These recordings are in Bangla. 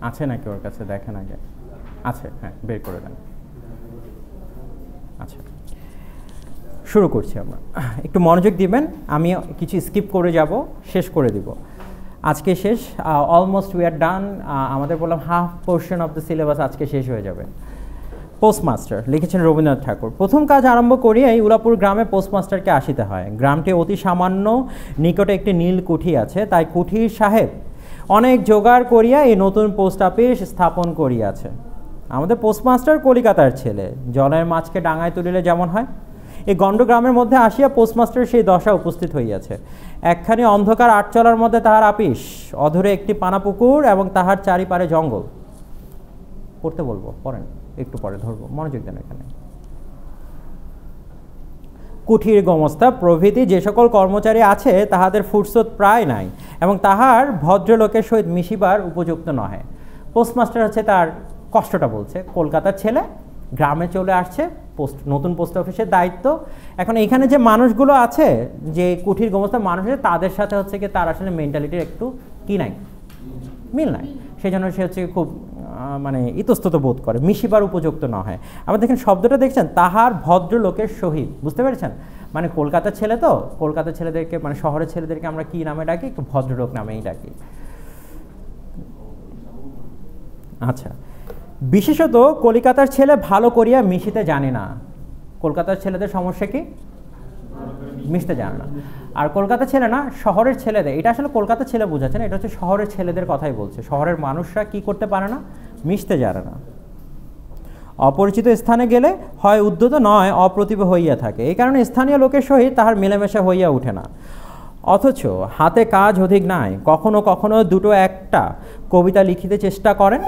আছে নাকি ওর কাছে? দেখেন আগে। আছে, হ্যাঁ, বের করে দেন। আচ্ছা, শুরু করছি আমরা। একটু মনোযোগ দিবেন, আমি কিছু স্কিপ করে যাব, শেষ করে দিব। আজকে শেষ, অলমোস্ট উই আর ডান। আমাদের বললাম half portion of the syllabus আজকে শেষ হয়ে যাবে। পোস্টমাস্টার লিখেছেন রবীন্দ্রনাথ ঠাকুর। প্রথম কাজ আরম্ভ করিয়াই উলাপুর গ্রামে পোস্টমাস্টারকে আসিতে হয়। গ্রামটি অতি সামান্য, নিকটে একটি নীল কুঠি আছে, তাই কুঠির সাহেব অনেক জোগাড় করিয়া এই নতুন পোস্ট অফিস স্থাপন করিয়াছে। আমাদের পোস্টমাস্টার কলিকাতার ছেলে, জলের মাছকে ডাঙায় তুলিলে যেমন হয়, এই গণ্ডগ্রামের মধ্যে আসিয়া পোস্টমাস্টার সেই দশা উপস্থিত হইয়াছে। একখানি অন্ধকার আটচলার মধ্যে তাহার আপিস, অধরে একটি পানাপুকুর এবং তাহার চারিপারে জঙ্গল। পড়তে বলবো, পড়েন, একটু পরে ধরবো, মনোযোগ দেন এখানে। কুঠির গোমস্তা প্রভৃতি যে সকল কর্মচারী আছে তাহাদের ফুরসত প্রায় নাই এবং তাহার ভদ্রলোকের সহিত মিশিবার উপযুক্ত নহে। পোস্টমাস্টার হচ্ছে তার কষ্টটা বলছে। কলকাতার ছেলে, গ্রামে চলে আসছে, নতুন পোস্ট অফিসের দায়িত্ব। এখন এখানে যে মানুষগুলো আছে, যে কুঠির গোমস্তা মানুষ আছে, তাদের সাথে হচ্ছে কি তার আসলে মেন্টালিটির একটু কি নাই, মিল নাই। সেই জন্য সে হচ্ছে খুব মানে ইতস্তত বোধ করে, মিশিবার উপযুক্ত না হয়। আবার দেখেন শব্দটা দেখছেন, তাহার ভদ্রলোকের সহিত, বুঝতে পেরেছেন? মানে কলকাতার ছেলে তো, কলকাতার ছেলেদেরকে মানে শহরের ছেলেদেরকে আমরা কি নামে ডাকি? একটু ভদ্রলোক নামেই ডাকি। আচ্ছা, বিশেষত কলিকাতার ছেলে ভালো করিয়া মিশিতে জানে না। কলকাতার ছেলেদের সমস্যা কি? মিশতে জানে না। আর কলকাতার ছেলে না, শহরের ছেলেদের, এটা আসলে কলকাতার ছেলে বোঝাচ্ছে না, এটা হচ্ছে শহরের ছেলেদের কথাই বলছে। শহরের মানুষরা কি করতে পারে না? মিশতে জানে না। অপরিচিত স্থানে গেলে হয় উদ্যত নয় অপ্রতিভ হইয়া থাকে, এই কারণে স্থানীয় লোকের সহিত তাহার মেলামেশা হইয়া ওঠে না। অথচ হাতে কাজ অধিক নাই, কখনো কখনো দুটো একটা কবিতা লিখিতে চেষ্টা করেন।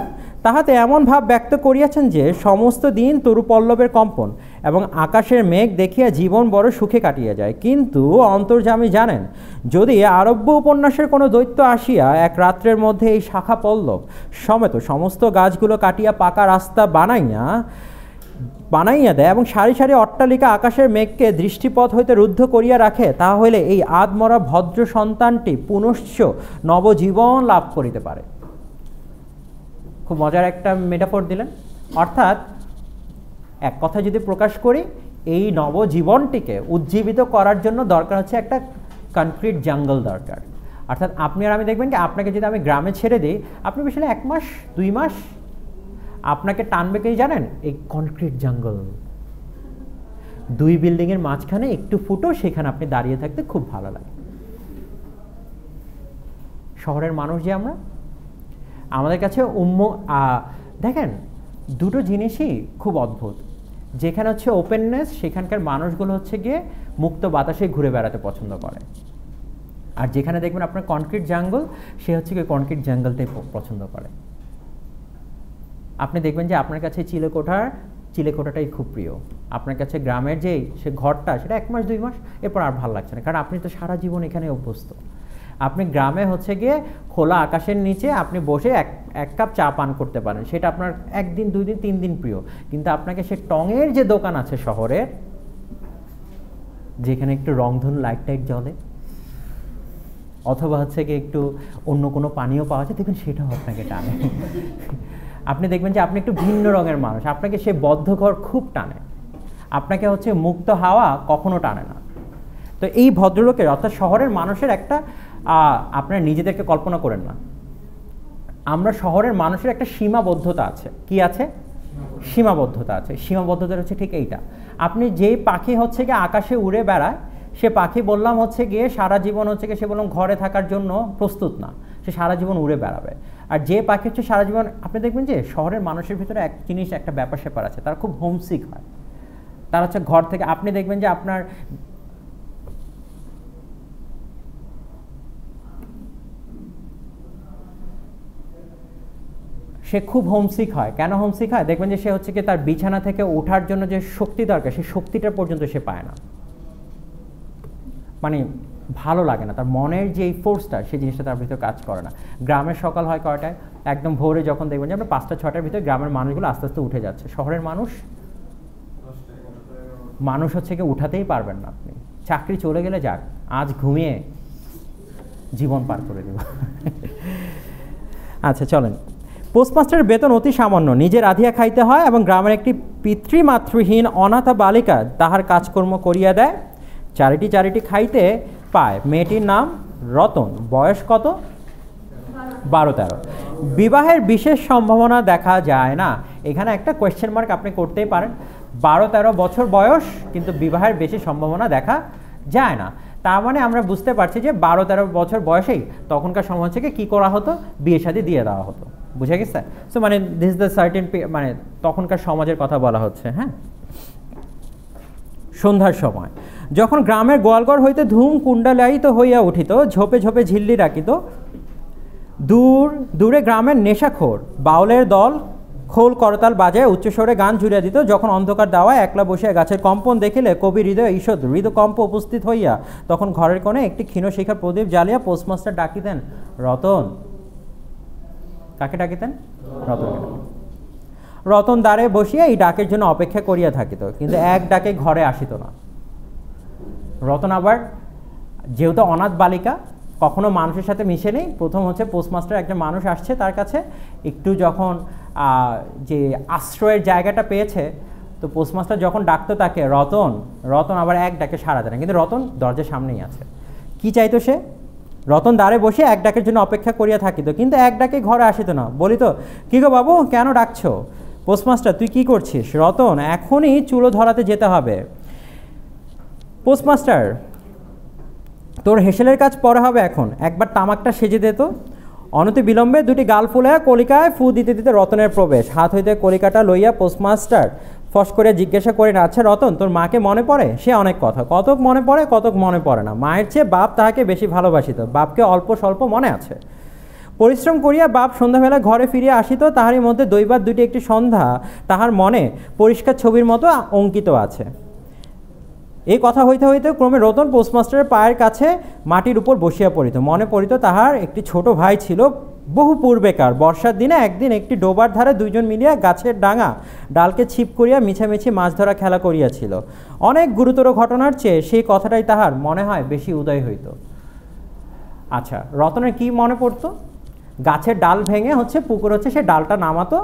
তাহাতে এমন ভাব ব্যক্ত করিয়াছেন যে সমস্ত দিন তরুপল্লবের কম্পন এবং আকাশের মেঘ দেখিয়া জীবন বড় সুখে কাটিয়া যায়। কিন্তু অন্তর্যামী জানেন, যদি আরব্য উপন্যাসের কোনো দৈত্য আসিয়া এক রাত্রের মধ্যে এই শাখা পল্লব সমেত সমস্ত গাছগুলো কাটিয়া পাকা রাস্তা বানাইয়া দেয় এবং সারি সারি অট্টালিকা আকাশের মেঘকে দৃষ্টিপথ হইতে রুদ্ধ করিয়া রাখে, তাহা হইলে এই আদমরা ভদ্র সন্তানটি পুনশ্চ নবজীবন লাভ করিতে পারে। খুব মজার একটা মেটাফর দিলেন। অর্থাৎ এক কথা যদি প্রকাশ করি, এই নবজীবনটিকে উজ্জীবিত করার জন্য দরকার হচ্ছে একটা কনক্রিট জঙ্গল দরকার। অর্থাৎ আপনি আর আমি দেখবেন কি, আপনাকে যদি আমি গ্রামে ছেড়ে দিই, আপনি বেশি 1 মাস 2 মাস আপনাকে টানবে কি জানেন? এই কনক্রিট জঙ্গল, 2 বিল্ডিংয়ের মাঝখানে একটু ফুটো, সেখানে আপনি দাঁড়িয়ে থাকতে খুব ভালো লাগে। শহরের মানুষ যে আমরা, আমাদের কাছে দেখেন দুটো জিনিসই খুব অদ্ভুত। যেখানে হচ্ছে ওপেননেস, সেখানকার মানুষগুলো হচ্ছে গিয়ে মুক্ত বাতাসে ঘুরে বেড়াতে পছন্দ করে। আর যেখানে দেখবেন আপনার কনক্রিট জঙ্গল, সে হচ্ছে গিয়ে কনক্রিট জঙ্গলটাই পছন্দ করে। আপনি দেখবেন যে আপনার কাছে চিলেকোঠাটাই খুব প্রিয়। আপনার কাছে গ্রামের সে ঘরটা, সেটা 1 মাস 2 মাস, এরপর আর ভালো লাগছে না, কারণ আপনি তো সারা জীবন এখানে অভ্যস্ত। আপনি গ্রামে হচ্ছে গিয়ে খোলা আকাশের নিচে আপনি বসে এক কাপ চা পান করতে পারেন, সেটা আপনার 1 দিন 2 দিন 3 দিন প্রিয়। কিন্তু আপনাকে সে টঙের যে দোকান আছে শহরের, যেখানে একটু রংধনু লাইট টাইট জ্বলে, অথবা হচ্ছে গিয়ে একটু অন্য কোনো পানীয় পাওয়া যায়, দেখবেন সেটাও আপনাকে টানে। আপনি দেখবেন যে আপনি একটু ভিন্ন রঙের মানুষ, আপনাকে সে বদ্ধ ঘর খুব টানে, আপনাকে হচ্ছে মুক্ত হাওয়া কখনো টানে না। তো এই ভদ্রলোকের, অর্থাৎ শহরের মানুষের একটা, আপনারা নিজেদেরকে কল্পনা করেন না, আমরা শহরের মানুষের একটা সীমাবদ্ধতা আছে। কি আছে? সীমাবদ্ধতা আছে। সীমাবদ্ধতা হচ্ছে ঠিক এইটা। আপনি যেই পাখি হচ্ছে গিয়ে আকাশে উড়ে বেড়ায়, সে পাখি বললাম হচ্ছে গিয়ে সারা জীবন হচ্ছে গিয়ে, সে বললাম ঘরে থাকার জন্য প্রস্তুত না, সে সারা জীবন উড়ে বেড়াবে। আর যে পাখি হচ্ছে সারা জীবন, আপনি দেখবেন যে শহরের মানুষের ভিতরে এক জিনিস, একটা ব্যাপার স্যাপার আছে, তারা খুব হোমসিক হয়। তারা হচ্ছে ঘর থেকে, আপনি দেখবেন যে আপনার সে খুব হোমসিক হয়। কেন হোমসিক হয়? দেখবেন যে সে হচ্ছে কি তার বিছানা থেকে ওঠার জন্য যে শক্তি দরকার, সেই শক্তিটা পর্যন্ত সে পায় না, মানে ভালো লাগে না, তার মনের যে ফোর্সটা, সেই জিনিসটা তার ভিতরে কাজ করে না। গ্রামের সকাল হয় কয়টায়? একদম ভোরে, যখন দেখবেন যে আমরা 5টা 6টার ভিতরে গ্রামের মানুষগুলো আস্তে আস্তে উঠে যাচ্ছে। শহরের মানুষ হচ্ছে কি উঠাতেই পারবেন না আপনি। চাকরি চলে গেলে যাক, আজ ঘুমিয়ে জীবন পার করে দেব। আচ্ছা চলেন, পোস্টমাস্টারের বেতন অতি সামান্য, নিজের রাধিয়া খাইতে হয় এবং গ্রামের একটি পিতৃমাতৃহীন অনাথা বালিকা তাহার কাজকর্ম করিয়া দেয়, চারিটি চারিটি খাইতে পায়। মেয়েটির নাম রতন, বয়স কত? 12-13। বিবাহের বিশেষ সম্ভাবনা দেখা যায় না। এখানে একটা কোয়েশ্চেন মার্ক আপনি করতেই পারেন। 12-13 বছর বয়স, কিন্তু বিবাহের বেশি সম্ভাবনা দেখা যায় না। তার মানে আমরা বুঝতে পারছি যে 12-13 বছর বয়সেই তখনকার সময় থেকে কী করা হতো? বিয়ে শাদী দিয়ে দেওয়া হতো। বুঝে গেছে? সো মানে দিস ইজ দ্য সার্টেন, মানে তখনকার সমাজের কথা বলা হচ্ছে। হ্যাঁ, সন্ধ্যার সময় যখন গ্রামের গোয়ালঘর হইতে ধূম কুণ্ডালায়িত হইয়া উঠিত, ঝোপে ঝোপে ঝিল্লি রাখিত, দূরে গ্রামের নেশাখোর বাউলের দল খোল করতাল বাজায় উচ্চস্বরে গান জুড়িয়া দিত। যখন অন্ধকার দাওয়ায় একলা বসিয়া গাছের কম্পন দেখিলে কবি হৃদয় ঈষৎ হৃদকম্প উপস্থিত হইয়া তখন ঘরের কোণে একটি ক্ষীণ শিখা প্রদীপ জ্বালিয়া পোস্টমাস্টার ডাকিতেন, রতন। কাকে ডাকিতেন? রতন। রতন দ্বারে বসিয়া এই ডাকের জন্য অপেক্ষা করিয়া থাকিত, কিন্তু এক ডাকে ঘরে আসিত না। রতন আবার যেহেতু অনাথ বালিকা, কখনো মানুষের সাথে মিশে নেই, প্রথম হচ্ছে পোস্টমাস্টার একজন মানুষ আসছে তার কাছে, একটু যখন যে আশ্রয়ের জায়গাটা পেয়েছে, তো পোস্টমাস্টার যখন ডাকতো তাকে রতন, রতন আবার এক ডাকে সাড়া দেয় না, কিন্তু রতন দরজার সামনেই আছে। কি চাইতো সে? রতন দ্বারে বসে এক ডাকের জন্য অপেক্ষা করিয়া থাকিত, কিন্তু এক ডাকে ঘরে আসিত না। বলিত, কি গো বাবু, কেন ডাকছো? পোস্টমাস্টার, তুই কি করছিস? রতন, এখনই চুলো ধরাতে যেতে হবে। পোস্টমাস্টার, তোর হেসেলের কাজ পরে হবে, এখন একবার তামাকটা সেজে দে তো। অনতি বিলম্বে দুটি গাল ফুলে কলিকায় ফু দিতে দিতে রতনের প্রবেশ। হাত হইতে কলিকাটা লইয়া পোস্টমাস্টার ফস করে জিজ্ঞাসা করেন, আচ্ছা রতন, তোর মাকে মনে পড়ে? সে অনেক কথা, কতক মনে পড়ে, কতক মনে পড়ে না। মায়ের চেয়ে বাপ তাহাকে বেশি ভালোবাসিত, বাপকে অল্প স্বল্প মনে আছে। পরিশ্রম করিয়া বাপ সন্ধ্যাবেলা ঘরে ফিরিয়া আসিত, তাহারই মধ্যে দৈবাত দুটি একটি সন্ধ্যা তাহার মনে পরিষ্কার ছবির মতো অঙ্কিত আছে। এই কথা হইতে হইতে ক্রমে রতন পোস্টমাস্টারের পায়ের কাছে মাটির উপর বসিয়া পড়িত। মনে পড়িত তাহার একটি ছোট ভাই ছিল, বহু পূর্বেকার। বর্ষার দিনে একদিন একটি ডোবার ধারে দুইজন মিলিয়া গাছের ডাঙা ডালকে ছিপ করিয়া মিছামিছি মাছ ধরা খেলা করিয়াছিল। অনেক গুরুতর ঘটনার চেয়ে সেই কথাটাই তাহার মনে হয় বেশি উদয় হইত। আচ্ছা, রতনের কি মনে পড়তো? গাছের ডাল ভেঙে হচ্ছে পুকুর হচ্ছে সে ডালটা নামাতো,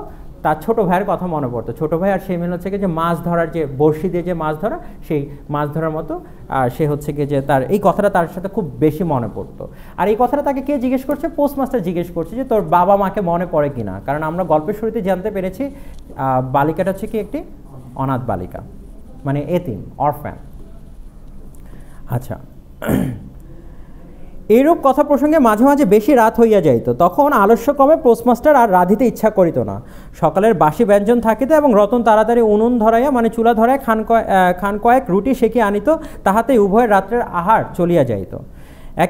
তার ছোটো ভাইয়ের কথা মনে পড়তো। ছোটো ভাই আর সে মিল হচ্ছে গিয়ে যে মাছ ধরার, যে বড়শি দিয়ে যে মাছ ধরা, সেই মাছ ধরার মতো। আর সে হচ্ছে গিয়ে যে তার এই কথাটা তার সাথে খুব বেশি মনে পড়তো। আর এই কথাটা তাকে কে জিজ্ঞেস করছে? পোস্টমাস্টার জিজ্ঞেস করছে যে তোর বাবা মাকে মনে পড়ে কি না। কারণ আমরা গল্পের শুরুতে জানতে পেরেছি বালিকাটা হচ্ছে কি একটি অনাথ বালিকা, মানে এতিম, অরফ্যান। আচ্ছা, এইরূপ কথা প্রসঙ্গে মাঝে মাঝে বেশি রাত হইয়া যাইত। তখন আলস্যক্রমে পোস্টমাস্টার আর রাঁধিতে ইচ্ছা করিত না। সকালের বাসি ব্যঞ্জন থাকিত এবং রতন তাড়াতাড়ি উনুন ধরাইয়া, মানে চুলা ধরায় খান কয়েক রুটি সেঁকে আনিত, তাহাতেই উভয়ের রাত্রের আহার চলিয়া যাইত।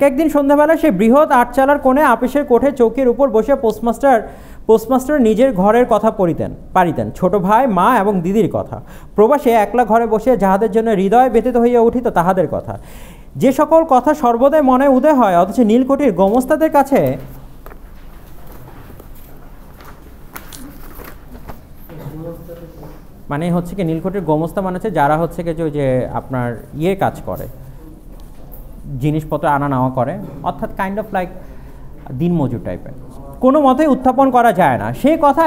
একদিন সন্ধ্যাবেলা সে বৃহৎ আটচালার কোণে আপিসের কোঠে চৌকির উপর বসে পোস্টমাস্টার নিজের ঘরের কথা পারিতেন, ছোট ভাই, মা এবং দিদির কথা। প্রবাসে একলা ঘরে বসে যাহাদের জন্য হৃদয় ব্যথিত হইয়া উঠিত তাহাদের কথা, যে সকল কথা সর্বদাই মনে উদয় হয়, অথচ নীলকুঠির গোমস্তাদের কাছে মানে হচ্ছে কি নীলকুঠির গোমস্তা মানে হচ্ছে যারা হচ্ছে কি যে আপনার কাজ করে, জিনিসপত্র আনা নেওয়া করে, অর্থাৎ কাইন্ড অফ লাইক দিনমজুর টাইপের, কোনো মতেই উত্থাপন করা যায় না। সেই কথা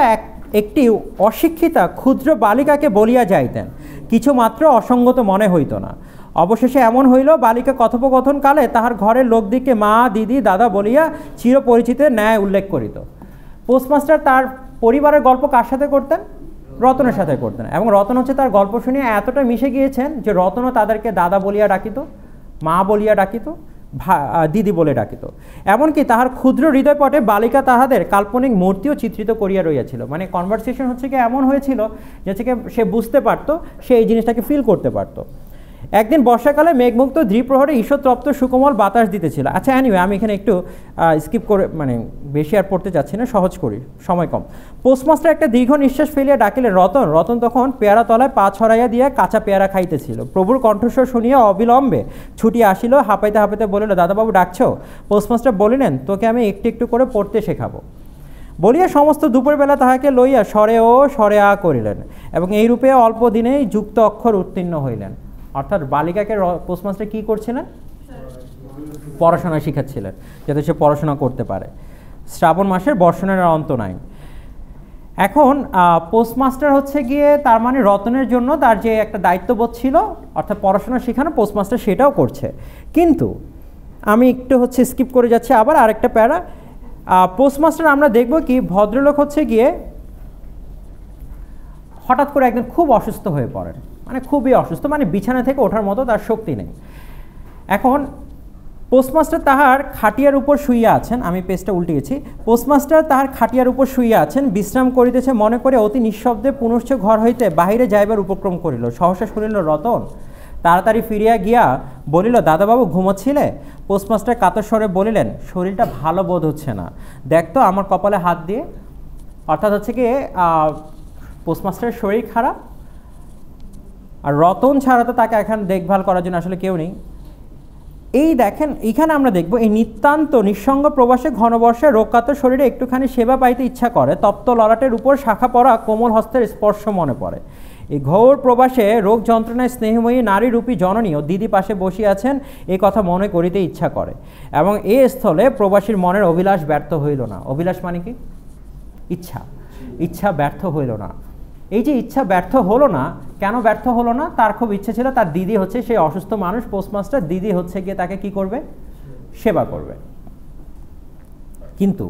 একটি অশিক্ষিতা ক্ষুদ্র বালিকাকে বলিয়া যাইতেন, কিছু মাত্র অসঙ্গত মনে হইত না। অবশেষে এমন হইল, বালিকা কথোপকথনকালে তাহার ঘরের লোকদিকে মা, দিদি, দাদা বলিয়া চিরপরিচিতের ন্যায় উল্লেখ করিত। পোস্টমাস্টার তার পরিবারের গল্প কার সাথে করতেন? রতনের সাথে করতেন। এবং রতন হচ্ছে তার গল্প শুনিয়ে এতটা মিশে গিয়েছেন যে রতনও তাদেরকে দাদা বলিয়া ডাকিত, মা বলিয়া ডাকিত, দিদি বলে ডাকিত। এমনকি তাহার ক্ষুদ্র হৃদয়পটে বালিকা তাহাদের কাল্পনিক মূর্তিও চিত্রিত করিয়া রইয়াছিল। মানে কনভারসেশন হচ্ছে কি এমন হয়েছিল যে সে বুঝতে পারতো, সে এই জিনিসটাকে ফিল করতে পারতো। একদিন বর্ষাকালে মেঘমুক্ত দ্বিপ্রহরে ঈষৎতপ্ত সুকোমল বাতাস দিতেছিল। আচ্ছা, অ্যানিওয়ে আমি এখানে একটু স্কিপ করে, মানে বেশি আর পড়তে যাচ্ছি না, সহজ করি, সময় কম। পোস্টমাস্টার একটা দীর্ঘ নিঃশ্বাস ফেলিয়া ডাকিলেন, রতন। রতন তখন পেয়ারা তলায় পা ছড়াইয়া দিয়া কাঁচা পেয়ারা খাইতেছিল। প্রভুর কণ্ঠস্বর শুনিয়া অবিলম্বে ছুটিয়া আসিল, হাঁপাইতে হাঁপাইতে বলিল, দাদাবাবু ডাকছো? পোস্টমাস্টার বলিলেন, তোকে আমি একটু একটু করে পড়তে শেখাবো। বলিয়া সমস্ত দুপুরবেলা তাহাকে লইয়া স্বরে ও স্বরে আ করিলেন এবং এইরূপে অল্প দিনেই যুক্ত অক্ষর উত্তীর্ণ হইলেন। অর্থাৎ বালিকাকে পোস্টমাস্টার কী করছিলেন? পড়াশোনা শিখাচ্ছিলেন, যাতে সে পড়াশোনা করতে পারে। শ্রাবণ মাসের বর্ষণের অন্ত নাই। এখন পোস্টমাস্টার হচ্ছে গিয়ে তার মানে রতনের জন্য তার যে একটা দায়িত্ববোধ ছিল অর্থাৎ পড়াশোনা শেখানো, পোস্টমাস্টার সেটাও করছে। কিন্তু আমি একটু হচ্ছে স্কিপ করে যাচ্ছি আবার আরেকটা প্যারা। পোস্টমাস্টার আমরা দেখব কি ভদ্রলোক হচ্ছে গিয়ে হঠাৎ করে একদিন খুব অসুস্থ হয়ে পড়েন, মানে খুবই অসুস্থ, মানে বিছানা থেকে ওঠার মতো তার শক্তি নেই। এখন পোস্টমাস্টার তাহার খাটিয়ার উপর শুইয়া আছেন, আমি পেজটা উল্টিয়েছি। পোস্টমাস্টার তাহার খাটিয়ার উপর শুইয়া আছেন, বিশ্রাম করিতেছে মনে করে অতি নিঃশব্দে পুনশ্চ ঘর হইতে বাহিরে যাইবার উপক্রম করিল। সহসা শুনিল রতন, তাড়াতাড়ি ফিরিয়া গিয়া বলিল, দাদাবাবু ঘুমোচ্ছিলে? পোস্টমাস্টার কাতর স্বরে বলিলেন, শরীরটা ভালো বোধ হচ্ছে না, দেখতো আমার কপালে হাত দিয়ে। অর্থাৎ হচ্ছে কি পোস্টমাস্টারের শরীর খারাপ, আর রতন ছাড়া তো তাকে এখন দেখভাল করার জন্য আসলে কেউ নেই। এই দেখেন এইখানে আমরা দেখব এই নিতান্ত নিঃসঙ্গ প্রবাসে ঘনবর্ষে রোগকাতর শরীরে একটুখানি সেবা পাইতে ইচ্ছা করে, তপ্ত ললাটের উপর শাখা পড়া কোমল হস্তের স্পর্শ মনে পড়ে। এই ঘোর প্রবাসে রোগ যন্ত্রণায় স্নেহময়ী নারীরূপী জননী ও দিদি পাশে বসিয়া আছেন, এই কথা মনে করিতে ইচ্ছা করে। এবং এই স্থলে প্রবাসীর মনের অভিলাষ ব্যর্থ হইল না। অভিলাষ মানে কি? ইচ্ছা। ইচ্ছা ব্যর্থ হইল না। এই যে ইচ্ছা ব্যর্থ হলো না, কেন ব্যর্থ হলো না? তার খুব ইচ্ছে ছিল তার দিদি হচ্ছে সেই অসুস্থ মানুষ, পোস্টমাস্টার, দিদি হচ্ছে গিয়ে তাকে কি করবে? সেবা করবে। কিন্তু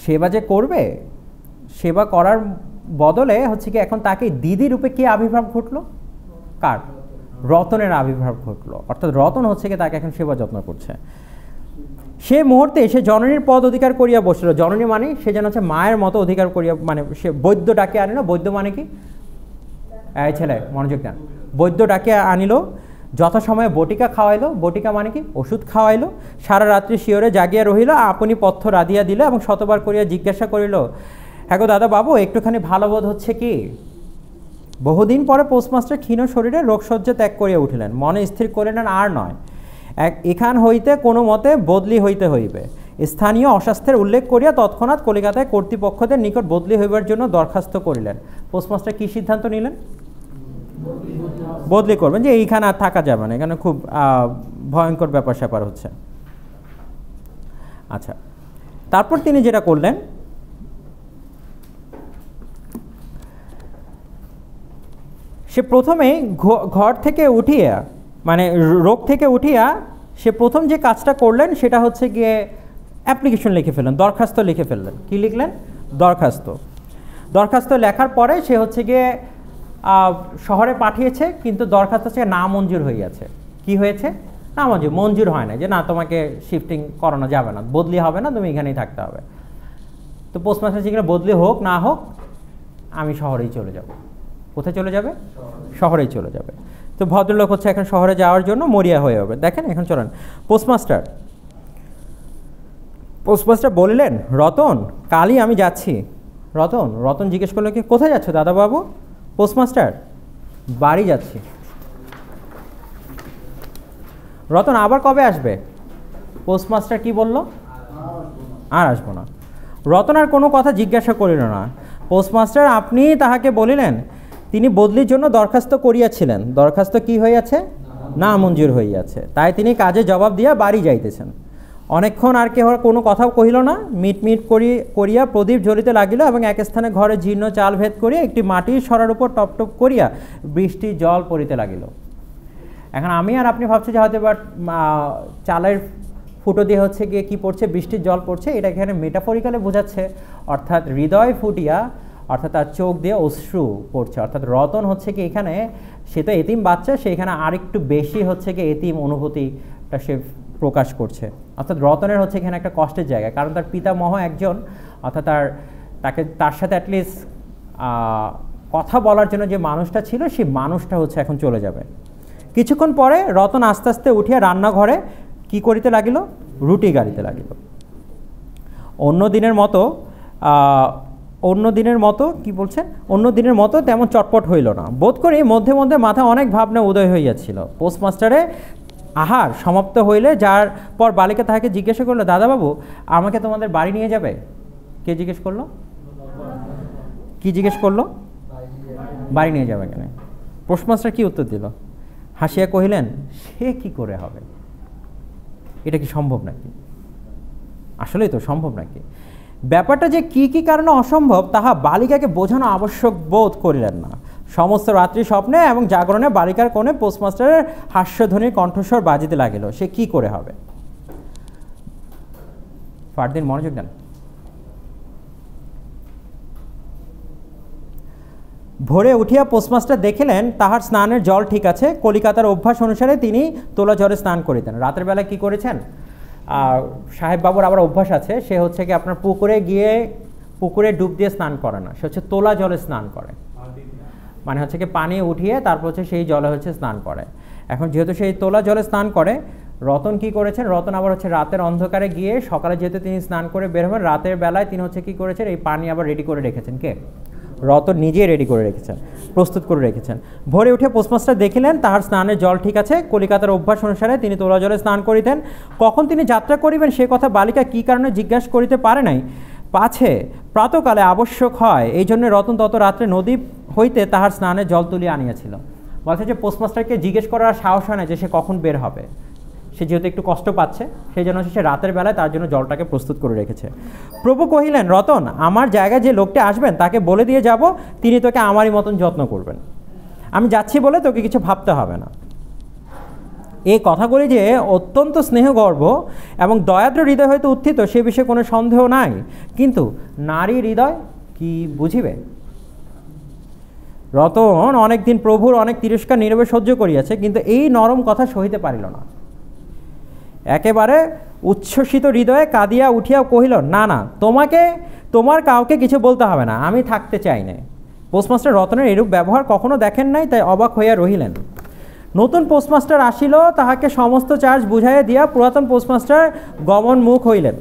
সেবা যে করবে, সেবা করার বদলে হচ্ছে কি এখন তাকে দিদি রূপে কি আবির্ভাব ঘটলো? কার? রতনের আবির্ভাব ঘটলো। অর্থাৎ রতন হচ্ছে কি তাকে এখন সেবা যত্ন করছে। সে মুহূর্তে সে জননীর পদ অধিকার করিয়া বসল। জননী মানে সে যেন হচ্ছে মায়ের মতো অধিকার করিয়া, মানে সে বৈদ্য ডাকে আনিল। বৈদ্য মানে কি? এই ছেলে মনোযোগ দেন। বৈদ্য ডাকে আনিল, যথাসময়ে বটিকা খাওয়াইলো। বটিকা মানে কি? ওষুধ খাওয়াইলো। সারা রাত্রি শিওরে জাগিয়া রহিল, আপনি পথ্য রাধিয়া দিল এবং শতবার করিয়া জিজ্ঞাসা করিল, হ্যাঁ গো দাদা বাবু, একটুখানি ভালো বোধ হচ্ছে কি? বহুদিন পরে পোস্টমাস্টার ক্ষীণ শরীরে রোগশয্যা ত্যাগ করিয়া উঠিলেন। মনে স্থির করিলেন আর নয়, এখান হইতে কোনো মতে বদলি হইতে হইবে। স্থানীয় অস্বাস্থ্যের উল্লেখ করিয়া তৎক্ষণাৎ কলিকাতায় কর্তৃপক্ষদের নিকট বদলি হইবার জন্য দরখাস্ত করিলেন। পোস্টমাস্টার কী সিদ্ধান্ত নিলেন? বদলি করবেন, যে এইখানে আর থাকা যাবে না, এখানে খুব ভয়ঙ্কর ব্যাপার স্যাপার হচ্ছে। আচ্ছা, তারপর তিনি যেটা করলেন, সে প্রথমে ঘর থেকে উঠিয়া, মানে রোগ থেকে উঠিয়া সে প্রথম যে কাজটা করলেন সেটা হচ্ছে গিয়ে অ্যাপ্লিকেশন লিখে ফেললেন, দরখাস্ত লিখে ফেললেন। কি লিখলেন? দরখাস্ত। দরখাস্ত লেখার পরে সে হচ্ছে গিয়ে শহরে পাঠিয়েছে, কিন্তু দরখাস্ত হচ্ছে নামঞ্জুর হইয়াছে। কি হয়েছে? নামঞ্জুর, মঞ্জুর হয় না, যে না তোমাকে শিফটিং করানো যাবে না, বদলি হবে না, তুমি এখানেই থাকতে হবে। তো পোস্টমাস্টার সেখানে বদলি হোক না হোক আমি শহরেই চলে যাব। কোথায় চলে যাবে? শহরেই চলে যাবে। তো ভদ্রলোক হচ্ছে এখন শহরে যাওয়ার জন্য মরিয়া হয়ে হবে। দেখেন এখন চলেন, পোস্টমাস্টার বলিলেন, রতন কালই আমি যাচ্ছি। রতন জিজ্ঞেস করলো, কি কোথায় যাচ্ছ দাদাবাবু? পোস্টমাস্টার, বাড়ি যাচ্ছি। রতন আবার কবে আসবে? পোস্টমাস্টার কি বলল? আর আসবো না। রতন আর কোনো কথা জিজ্ঞাসা করিল না। পোস্টমাস্টার আপনি তাহাকে বলিলেন, তিনি বদলির জন্য দরখাস্ত করিয়াছিলেন, দরখাস্ত কি হইয়াছে? না মঞ্জুর হইয়াছে, তাই তিনি কাজে জবাব দিয়া বাড়ি যাইতেছেন। অনেকক্ষণ আর কেহ কোনো কথাও কহিল না। মিটমিট করিয়া প্রদীপ জ্বলিতে লাগিল এবং এক স্থানে ঘরে জীর্ণ চাল ভেদ করিয়া একটি মাটির সরার উপর টপটপ করিয়া বৃষ্টির জল পড়িতে লাগিল। এখন আমি আর আপনি ভাবছি যে হয়তো এবার চালের ফুটো দিয়ে হচ্ছে গিয়ে কী পড়ছে? বৃষ্টির জল পড়ছে। এটা এখানে মেটাফরিক্যালি বোঝাচ্ছে, অর্থাৎ হৃদয় ফুটিয়া, অর্থাৎ তার চোখ দিয়ে অশ্রু পড়ছে। অর্থাৎ রতন হচ্ছে কি এখানে, সে তো এতিম বাচ্চা, সে এখানে আরেকটু বেশি হচ্ছে কি এতিম অনুভূতিটা সে প্রকাশ করছে। অর্থাৎ রতনের হচ্ছে এখানে একটা কষ্টের জায়গা, কারণ তার পিতামহ একজন, অর্থাৎ তার সাথে অ্যাটলিস্ট কথা বলার জন্য যে মানুষটা ছিল, সেই মানুষটা হচ্ছে এখন চলে যাবে। কিছুক্ষণ পরে রতন আস্তে আস্তে উঠিয়া রান্নাঘরে কি করিতে লাগিল? রুটি গাড়িতে লাগিল। অন্য দিনের মতো তেমন চটপট হইল না। বোধ করি মধ্যে মধ্যে মাথা অনেক ভাবনা উদয় হইয়াছিল। পোস্টমাস্টারে আহার সমাপ্ত হইলে যার পর বালিকা তাহাকে জিজ্ঞাসা করলো, দাদাবাবু আমাকে তোমাদের বাড়ি নিয়ে যাবে? কে জিজ্ঞেস করলো? কি জিজ্ঞেস করলো? বাড়ি নিয়ে যাবে কেন? পোস্টমাস্টার কি উত্তর দিল? হাসিয়া কহিলেন, সে কি করে হবে? এটা কি সম্ভব নাকি? আসলেই তো সম্ভব নাকি? ব্যাপারটা যে কি কি কারণে অসম্ভব তাহা বালিকাকে বোঝানো আবশ্যক বোধ করিলেন না। সমস্ত রাত্রি স্বপ্নে এবং জাগরণে বালিকার কোণে পোস্টমাস্টারের হাস্যধ্বনির কণ্ঠস্বর বাজিতে লাগিল। সে কি করে হবে? ফারদিন মনোযোগ দেন। ভোরে উঠিয়া পোস্টমাস্টার দেখিলেন তাহার স্নানের জল ঠিক আছে। কলিকাতার অভ্যাস অনুসারে তিনি তোলা জলে স্নান করিতেন। রাতের বেলায় কি করেছেন? সাহেব বাবুর আবার অভ্যাস আছে, সে হচ্ছে কি আপনার পুকুরে গিয়ে পুকুরে ডুব দিয়ে স্নান করে না, সে হচ্ছে তোলা জলে স্নান করে, মানে হচ্ছে কি পানি উঠিয়ে তারপর হচ্ছে সেই জলে হচ্ছে স্নান করে। এখন যেহেতু সেই তোলা জলে স্নান করে, রতন কি করেছেন, রতন আবার হচ্ছে রাতের অন্ধকারে গিয়ে সকালে যেহেতু তিনি স্নান করে বের হবেন, রাতের বেলায় তিনি হচ্ছে কি করেছেন, এই পানি আবার রেডি করে রেখেছেন। কে? রতন নিজেই রেডি করে রেখেছেন, প্রস্তুত করে রেখেছেন। ভোরে উঠে পোস্টমাস্টার দেখিলেন তাহার স্নানের জল ঠিক আছে। কলিকাতার অভ্যাস অনুসারে তিনি তোলা জলে স্নান করিতেন। কখন তিনি যাত্রা করিবেন সে কথা বালিকা কি কারণে জিজ্ঞাসা করিতে পারে নাই। পাছে প্রাতকালে আবশ্যক হয়, এই জন্য রতন তত রাত্রে নদী হইতে তাহার স্নানের জল তুলিয়া আনিয়াছিল। বলছে যে পোস্টমাস্টারকে জিজ্ঞেস করার সাহস হয় না যে সে কখন বের হবে, সে যেহেতু একটু কষ্ট পাচ্ছে সেই জন্য সে রাতের বেলায় তার জন্য জলটাকে প্রস্তুত করে রেখেছে। প্রভু কহিলেন, রতন, আমার জায়গায় যে লোকটি আসবেন তাকে বলে দিয়ে যাব, তিনি তোকে আমারই মতন যত্ন করবেন। আমি যাচ্ছি বলে তোকে কিছু ভাবতে হবে না। এই কথাগুলি যে অত্যন্ত স্নেহগর্ভ এবং দয়াদ্র হৃদয় হয়তো উত্থিত সে বিষয়ে কোনো সন্দেহ নাই, কিন্তু নারী হৃদয় কি বুঝিবে? রতন অনেকদিন প্রভুর অনেক তিরস্কার নীরবে সহ্য করিয়াছে, কিন্তু এই নরম কথা সহিতে পারিল না। একেবারে উচ্ছ্বসিত হৃদয়ে কাঁদিয়া উঠিয়া কহিল, না না, তোমার কাউকে কিছু বলতে হবে না, আমি থাকতে চাই না। পোস্টমাস্টার রতনের এরূপ ব্যবহার কখনো দেখেন নাই, তাই অবাক হইয়া রহিলেন। নতুন পোস্টমাস্টার আসিল, তাহাকে সমস্ত চার্জ বুঝাইয়া দিয়া পুরাতন পোস্টমাস্টার গমন মুখ হইলেন।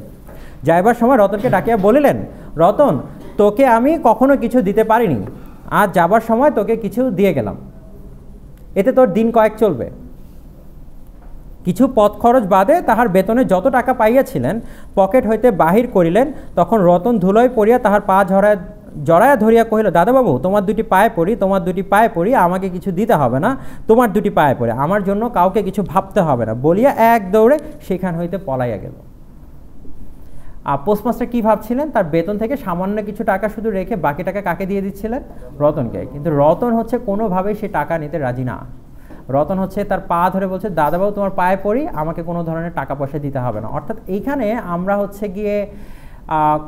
যাইবার সময় রতনকে ডাকিয়া বলিলেন, রতন, তোকে আমি কখনো কিছু দিতে পারিনি, আজ যাবার সময় তোকে কিছু দিয়ে গেলাম, এতে তোর দিন কয়েক চলবে। কিছু পথ খরচ বাদে তাহার বেতনে যত টাকা পাইয়াছিলেন পকেট হইতে বাহির করিলেন। তখন রতন ধুলোয় পড়িয়া তাহার পা জড়াইয়া ধরিয়া কহিল, দাদাবাবু, তোমার দুটি পায়ে পড়ি, আমাকে কিছু দিতে হবে না, তোমার দুটি পায়ে পড়ে, আমার জন্য কাউকে কিছু ভাবতে হবে না, বলিয়া এক দৌড়ে সেখান হইতে পলাইয়া গেল। আর পোস্টমাস্টার কী ভাবছিলেন, তার বেতন থেকে সামান্য কিছু টাকা শুধু রেখে বাকি টাকা কাকে দিয়ে দিচ্ছিলেন? রতনকে। কিন্তু রতন হচ্ছে কোনোভাবেই সে টাকা নিতে রাজি না। রতন হচ্ছে তার পা ধরে বলছে, দাদাবাবু, তোমার পায়ে পড়ি, আমাকে কোনো ধরনের টাকা পয়সা দিতে হবে না। অর্থাৎ এইখানে আমরা হচ্ছে গিয়ে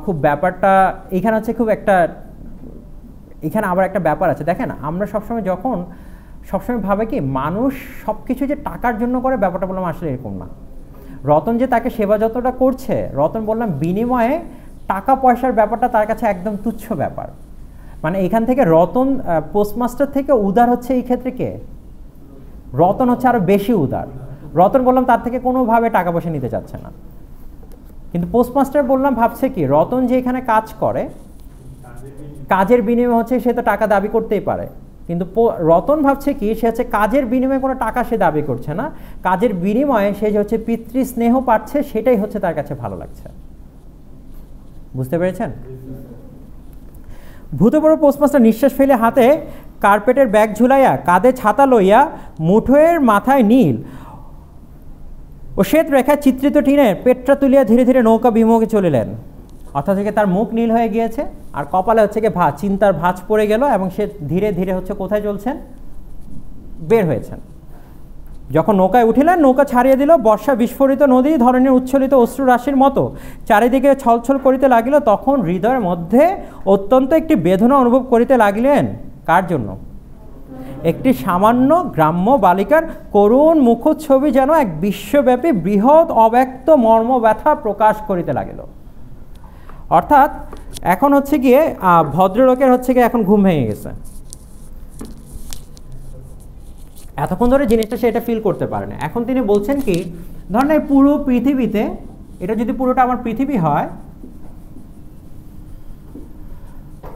খুব ব্যাপারটা এইখানে হচ্ছে খুব একটা, এখানে আবার একটা ব্যাপার আছে। দেখেন, আমরা সবসময় ভাবে কি মানুষ সব কিছু যে টাকার জন্য করে, ব্যাপারটা বললাম আসলে এরকম না। রতন যে তাকে সেবা যতটা করছে, রতন বললাম বিনিময়ে টাকা পয়সার ব্যাপারটা তার কাছে একদম তুচ্ছ ব্যাপার। মানে এখান থেকে রতন পোস্টমাস্টার থেকে উদার হচ্ছে এই ক্ষেত্রে কে? রতন হচ্ছে আরো বেশি উদার। রতন বললাম তার থেকে কোনোভাবে টাকা পয়সা নিতে চাচ্ছে না, কিন্তু পোস্টমাস্টার বললাম ভাবছে কি, রতন যে এখানে কাজ করে, কাজের বিনিময়ে হচ্ছে সে তো টাকা দাবি করতেই পারে, কিন্তু রতন ভাবছে কি, সে হচ্ছে কাজের বিনিময়ে কোনো টাকা সে দাবি করছে না, কাজের বিনিময়ে সে যে হচ্ছে পিতৃ স্নেহ পাচ্ছে, সেটাই হচ্ছে তার কাছে ভালো লাগছে। বুঝতে পেরেছেন? ভূতপূর্ব পোস্টমাস্টার নিঃশ্বাস ফেলে হাতে কার্পেটের ব্যাগ ঝুলাইয়া, কাঁধে ছাতা লইয়া, মুঠোয়ের মাথায় নীল ও শ্বেত রেখায় চিত্রিত টিনের পেটটা তুলিয়া ধীরে ধীরে নৌকা বিমুখে চলিলেন। অর্থাৎ থেকে তার মুখ নীল হয়ে গিয়েছে, আর কপালে হচ্ছে গিয়ে চিন্তার ভাঁজ পড়ে গেল, এবং সে ধীরে ধীরে হচ্ছে কোথায় চলছেন? বের হয়েছেন। যখন নৌকায় উঠিলেন, নৌকা ছাড়িয়ে দিল, বর্ষা বিস্ফোরিত নদী ধরনের উচ্ছ্বলিত অশ্রু রাশির মতো চারিদিকে ছলছল করিতে লাগিল। তখন হৃদয়ের মধ্যে অত্যন্ত একটি বেদনা অনুভব করিতে লাগিলেন। কার জন্য? একটি সামান্য গ্রাম্য বালিকার করুণ মুখচ্ছবি যেন এক বিশ্বব্যাপী বৃহৎ অব্যক্ত মর্ম ব্যথা প্রকাশ করিতে লাগিল। অর্থাৎ এখন হচ্ছে গিয়ে ভদ্রলোকের হচ্ছে গিয়ে এখন ঘুম ভেঙে গেছে। এতক্ষণ ধরে জিনিসটা সে এটা ফিল করতে পারে না। এখন তিনি বলছেন কি, ধরেন এই পুরো পৃথিবীতে, এটা যদি পুরোটা আমার পৃথিবী হয়,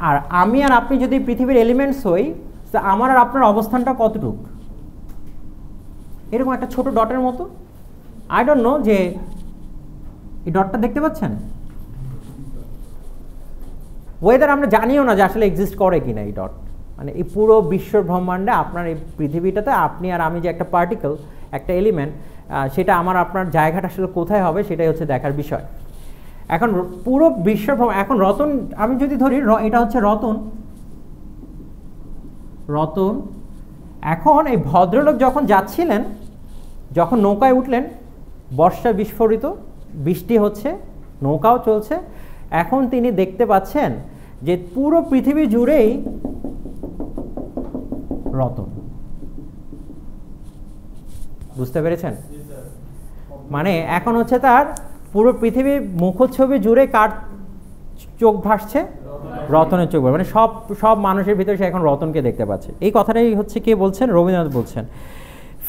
আর আমি আর আপনি যদি পৃথিবীর এলিমেন্টস হই, আমার আর আপনার অবস্থানটা কতটুক? এরকম একটা ছোট ডটের মতো। আই ডোন্ট নো যে এই ডটটা দেখতে পাচ্ছেন, ওয়েদার আমরা জানিও না যে আসলে এক্সিস্ট করে কিনা এই ডট। মানে এই পুরো বিশ্ব ব্রহ্মাণ্ডে আপনার এই পৃথিবীটাতে আপনি আর আমি যে একটা পার্টিকেল, একটা এলিমেন্ট, সেটা আমার আপনার জায়গাটা আসলে কোথায় হবে সেটাই হচ্ছে দেখার বিষয়। এখন পুরো বিশ্ব এখন রতন আমি যদি ধরি এটা হচ্ছে রতন, রতন এখন এই ভদ্রলোক যখন যাচ্ছিলেন, যখন নৌকায় উঠলেন, বর্ষা বিস্ফোরিত, বৃষ্টি হচ্ছে, নৌকাও চলছে, এখন তিনি দেখতে পাচ্ছেন যে পুরো পৃথিবী জুড়েই রতন। বুঝতে পেরেছেন? মানে এখন হচ্ছে তার পুরো পৃথিবীর মুখচ্ছবি জুড়ে কার চোখ ভাসছে? রতনের চোখ, মানে সব সব মানুষের ভিতরে সে এখন রতনকে দেখতে পাচ্ছে। এই কথাটাই হচ্ছে কে বলছেন? রবীন্দ্রনাথ বলছেন।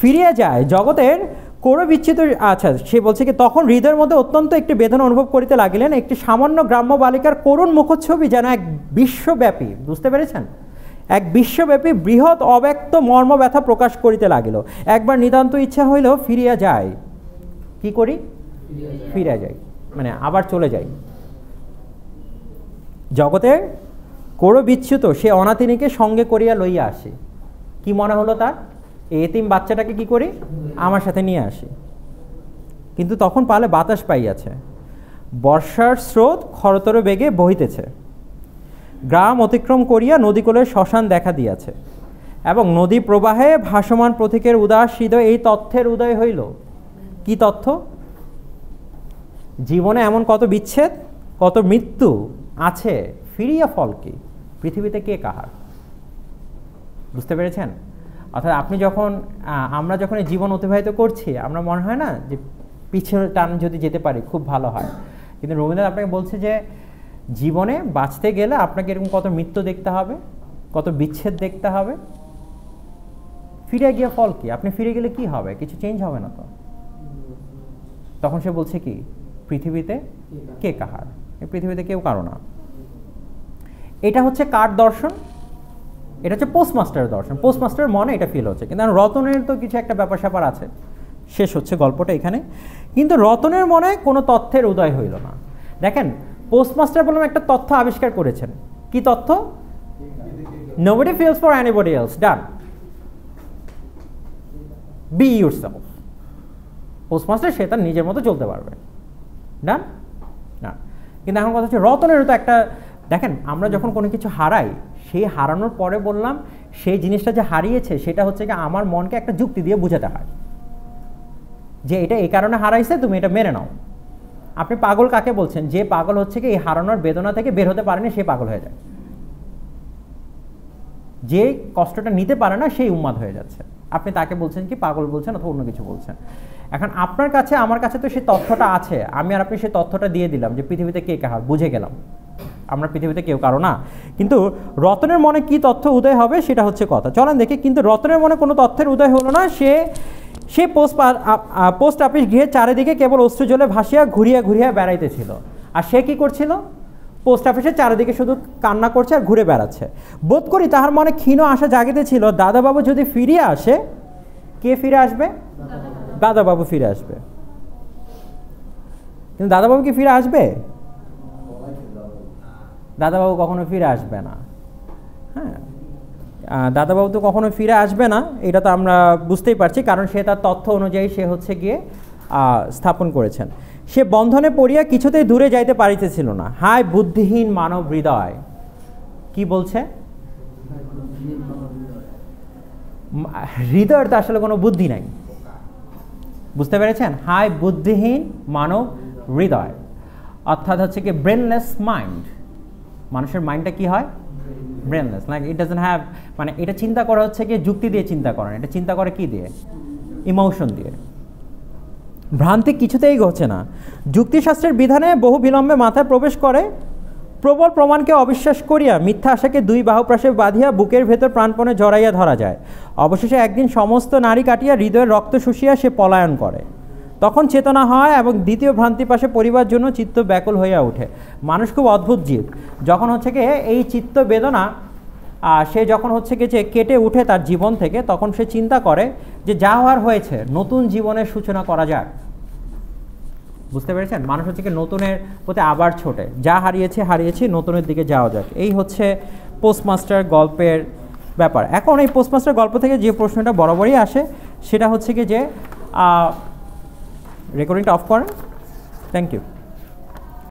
ফিরিয়া যায় জগতের কোন বিচ্ছিত, আচ্ছা সে বলছে কি, তখন হৃদয়ের মধ্যে অত্যন্ত একটি বেদনা অনুভব করিতে লাগিলেন, একটি সামান্য গ্রাম্য বালিকার করুণ মুখচ্ছবি যেন এক বিশ্বব্যাপী, বুঝতে পেরেছেন, এক বিশ্বব্যাপী বৃহৎ অব্যক্ত মর্ম ব্যথা প্রকাশ করিতে লাগিল। একবার নিতান্ত ইচ্ছা হইল ফিরিয়া যায়, কি করি? ফিরিয়া যাই, মানে আবার চলে যাই। জগতের কোন বিচ্যুত সে অনাথিনীকে সঙ্গে করিয়া লইয়া আসে। কি মনে হলো তার? এতিম বাচ্চাটাকে কি করি? আমার সাথে নিয়ে আসি। কিন্তু তখন পালে বাতাস পাইয়াছে, বর্ষার স্রোত খরতর বেগে বহিতেছে, গ্রাম অতিক্রম করিয়া নদীকূলের শ্মশান দেখা দিয়াছে, এবং নদী প্রবাহে ভাসমান প্রতীকের উদাস হৃদয় এই তথ্যের উদয় হইল। কি তথ্য? জীবনে এমন কত বিচ্ছেদ, কত মৃত্যু আছে, ফিরিয়া ফল কি? পৃথিবীতে কে কাহার? বুঝতে পেরেছেন? অর্থাৎ আপনি যখন আমরা যখন এই জীবন অতিবাহিত করছি, আমরা মনে হয় না যে পিছনে টান যদি যেতে পারি খুব ভালো হয়, কিন্তু রবীন্দ্রনাথ আপনাকে বলছে যে জীবনে বাঁচতে গেলে আপনাকে এরকম কত মৃত্যু দেখতে হবে, কত বিচ্ছেদ দেখতে হবে, ফিরে গিয়ে ফল কি? আপনি ফিরে গেলে কি হবে? কিছু চেঞ্জ হবে না তো। তখন সে বলছে কি, পৃথিবীতে কে কাহার? এই পৃথিবীতে কেউ কারো না। এটা হচ্ছে কার দর্শন? এটা হচ্ছে পোস্টমাস্টারের দর্শন। পোস্টমাস্টারের মনে এটা ফিল হচ্ছে, কিন্তু রতনের তো কিছু একটা ব্যাপার স্যাপার আছে। শেষ হচ্ছে গল্পটা এখানে। কিন্তু রতনের মনে কোনো তথ্যের উদয় হইল না। দেখেন, পোস্টমাস্টার বললাম একটা তথ্য আবিষ্কার করেছেন। কি তথ্য? nobody feels for anybody else, done, be yourself। Postmaster সে তার নিজের মতো চলতে পারবে, ডান না। কিন্তু এখন কথা হচ্ছে রতনেরও তো একটা, দেখেন আমরা যখন কোনো কিছু হারাই, সেই হারানোর পরে বললাম সেই জিনিসটা যে হারিয়েছে সেটা হচ্ছে কি আমার মনকে একটা যুক্তি দিয়ে বুঝাতে হয় যে এটা এই কারণে হারাইছে, তুমি এটা মেনে নাও। আপনি পাগল কাকে বলছেন? যে পাগল হচ্ছে কি এই হারানোর বেদনা থেকে বের হতে পারেনি, সে পাগল হয়ে যায়। যে কষ্টটা নিতে পারে না সেই উন্মাদ হয়ে যাচ্ছে। আপনি তাকে বলছেন কি পাগল বলছেন অথবা অন্য কিছু বলছেন। এখন আপনার কাছে আমার কাছে তো সেই তথ্যটা আছে, আমি আর আপনি সেই তথ্যটা দিয়ে দিলাম যে পৃথিবীতে কে কাহার, বুঝে গেলাম আমরা পৃথিবীতে কেউ কারো না। কিন্তু রতনের মনে কি তথ্য উদয় হবে সেটা হচ্ছে কথা। চলেন দেখি। কিন্তু রতনের মনে কোনো তথ্যের উদয় হলো না। সে পোস্ট অফিস গৃহের চারিদিকে কেবল অশ্রু জলে ভাসিয়া ঘুরিয়া ঘুরিয়া বেড়াইতেছিল। আর সে কি করছিল? পোস্ট অফিসের চারিদিকে শুধু কান্না করছে আর ঘুরে বেড়াচ্ছে। বোধ করি তাহার মনে ক্ষীণ আশা জাগিতেছিল, দাদাবাবু যদি ফিরিয়া আসে। কে ফিরে আসবে? দাদাবাবু ফিরে আসবে। কিন্তু দাদাবাবু কি ফিরে আসবে? দাদাবাবু কখনো ফিরে আসবে না। হ্যাঁ, দাদাবাবু তো কখনো ফিরে আসবে না, এটা তো আমরা বুঝতেই পারছি, কারণ সে তার তথ্য অনুযায়ী সে হচ্ছে গিয়ে স্থাপন করেছেন। সে বন্ধনে পড়িয়া কিছুতেই দূরে যাইতে পারিতেছিল না। হায় বুদ্ধিহীন মানব হৃদয়। কি বলছে? হৃদয়ের তো আসলে কোনো বুদ্ধি নাই, বুঝতে পেরেছেন? হায় বুদ্ধিহীন মানব হৃদয়, অর্থাৎ হচ্ছে কি ব্রেনলেস মাইন্ড। মানুষের মাইন্ডটা কি হয়? Brainless, like it doesn't have, মানে এটা চিন্তা করা হচ্ছে কি যুক্তি দিয়ে চিন্তা করে, এটা চিন্তা করে কি দিয়ে? ইমোশন দিয়ে। ভ্রান্তি কিছুতেই ঘটছে না। যুক্তিশাস্ত্রের বিধানে বহু বিলম্বে মাথায় প্রবেশ করে, প্রবল প্রমাণকে অবিশ্বাস করিয়া মিথ্যা আশাকে দুই বাহুপ্রাশে বাঁধিয়া বুকের ভেতর প্রাণপণে জড়াইয়া ধরা যায়। অবশেষে একদিন সমস্ত নাড়ি কাটিয়া হৃদয়ের রক্ত শুষিয়া সে পলায়ন করে। তখন চেতনা হয় এবং দ্বিতীয় ভ্রান্তি পাশে পরিবার জন্য চিত্ত ব্যাকুল হইয়া ওঠে। মানুষ খুব অদ্ভুত জীব। যখন হচ্ছে কি এই চিত্ত বেদনা সে যখন হচ্ছে কি যে কেটে উঠে তার জীবন থেকে, তখন সে চিন্তা করে যে যা হওয়ার হয়েছে, নতুন জীবনের সূচনা করা যাক। বুঝতে পেরেছেন? মানুষ হচ্ছে কি নতুনের প্রতি আবার ছোটে, যা হারিয়েছি নতুনের দিকে যাওয়া যাক। এই হচ্ছে পোস্টমাস্টার গল্পের ব্যাপার। এখন এই পোস্টমাস্টার গল্প থেকে যে প্রশ্নটা বরাবরই আসে সেটা হচ্ছে কি যে রেকর্ডিংটা অফ করেন। Thank you.